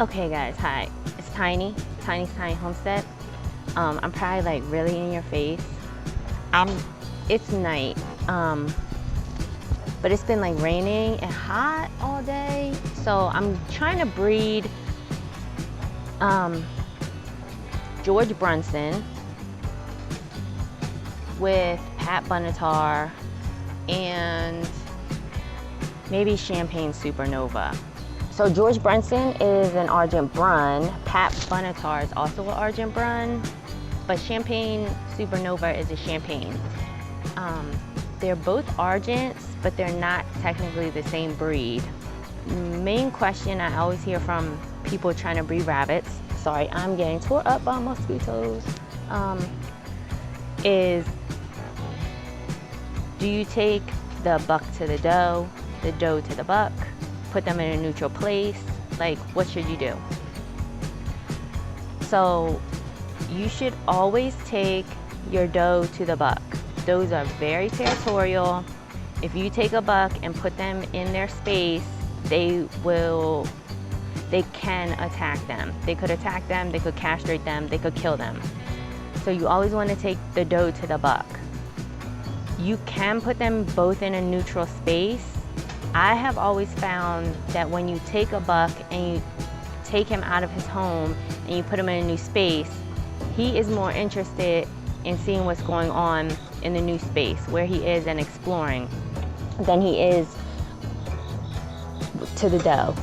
Okay guys, hi. It's Tiny's Tiny Homestead. I'm probably like really in your face. It's night. But it's been like raining and hot all day. So I'm trying to breed George Brunson with Pat Benatar and maybe Champagne Supernova. So George Brunson is an Argent Brun. Pat Benatar is also an Argent Brun, but Champagne Supernova is a Champagne. They're both Argents, but they're not technically the same breed. Main question I always hear from people trying to breed rabbits, sorry, I'm getting tore up by mosquitoes, is do you take the buck to the doe to the buck, put them in a neutral place? Like, what should you do? So you should always take your doe to the buck. Does are very territorial. If you take a buck and put them in their space, they can attack them. They could attack them, they could castrate them, they could kill them. So you always want to take the doe to the buck. You can put them both in a neutral space. I have always found that when you take a buck and you take him out of his home and you put him in a new space, he is more interested in seeing what's going on in the new space, where he is, and exploring, than he is to the doe.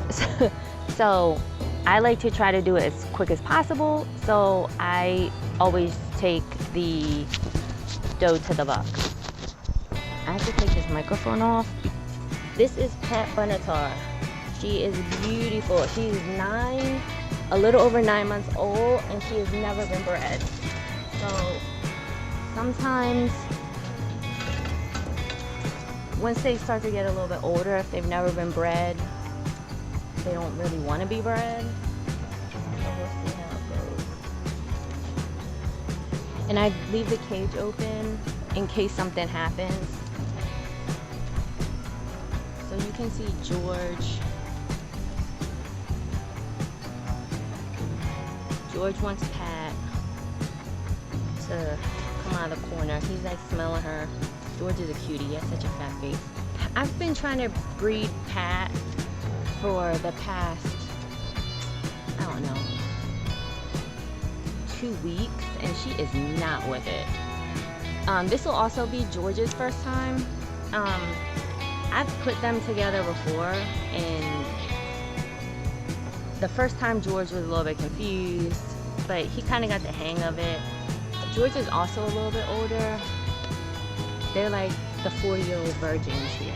So I like to try to do it as quick as possible. So I always take the doe to the buck. I have to take this microphone off. This is Pat Benatar. She is beautiful. She's a little over 9 months old, and she has never been bred. So sometimes once they start to get a little bit older, if they've never been bred, they don't really want to be bred. So we'll see how it goes. And I leave the cage open in case something happens. So you can see George wants Pat to come out of the corner. He's like smelling her. George is a cutie. He has such a fat face. I've been trying to breed Pat for the past, I don't know, 2 weeks, and she is not with it. This will also be George's first time. I've put them together before, and the first time George was a little bit confused, but he kind of got the hang of it. George is also a little bit older. They're like the 40-year-old virgins here.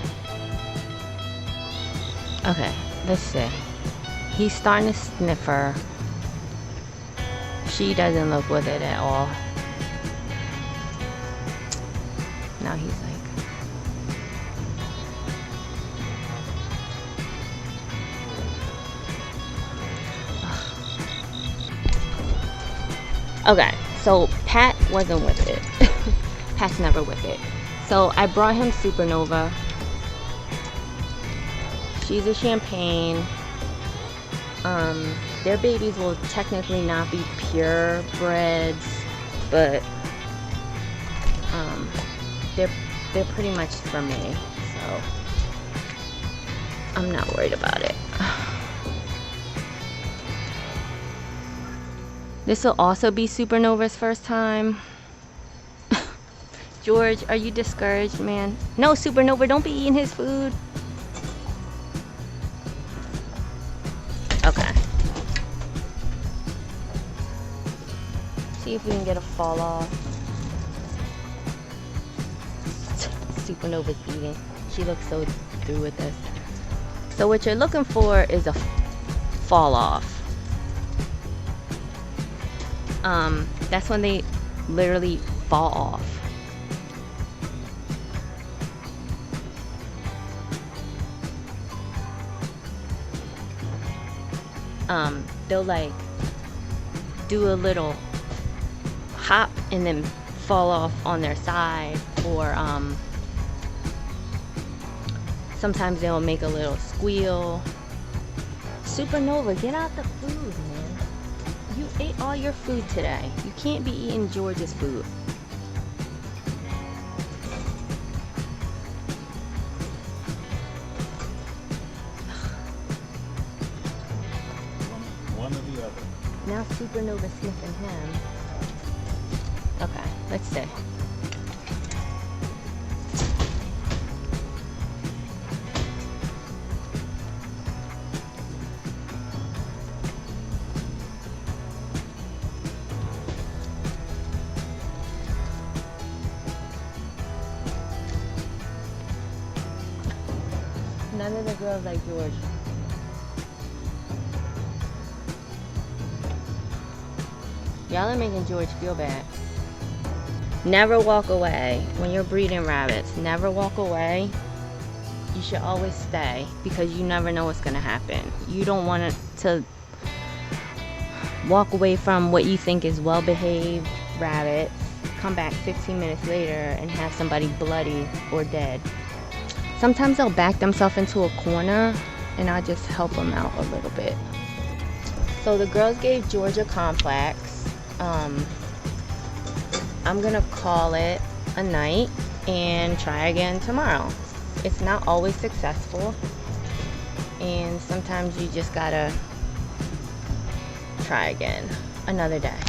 Okay, let's see. He's starting to sniff her. She doesn't look with it at all. Now he's like, okay, so Pat wasn't with it. Pat's never with it. So I brought him Supernova. She's a Champagne. Their babies will technically not be purebreds, but they're pretty much for me, so I'm not worried about it. This will also be Supernova's first time. George, are you discouraged, man? No, Supernova, don't be eating his food. Okay. See if we can get a fall off. Supernova's eating. She looks so through with this. So what you're looking for is a fall off. That's when they literally fall off. They'll like do a little hop and then fall off on their side, or sometimes they'll make a little squeal. Supernova, get out the food, man. You ate all your food today. You can't be eating George's food. One or the other. Now Supernova sniffing him. Okay, let's see. None of the girls like George. Y'all are making George feel bad. Never walk away when you're breeding rabbits. Never walk away. You should always stay because you never know what's gonna happen. You don't want it to walk away from what you think is well-behaved rabbits, come back 15 minutes later and have somebody bloody or dead. Sometimes they'll back themselves into a corner and I'll just help them out a little bit. So the girls gave George a complex. I'm gonna call it a night and try again tomorrow. It's not always successful, and sometimes you just gotta try again another day.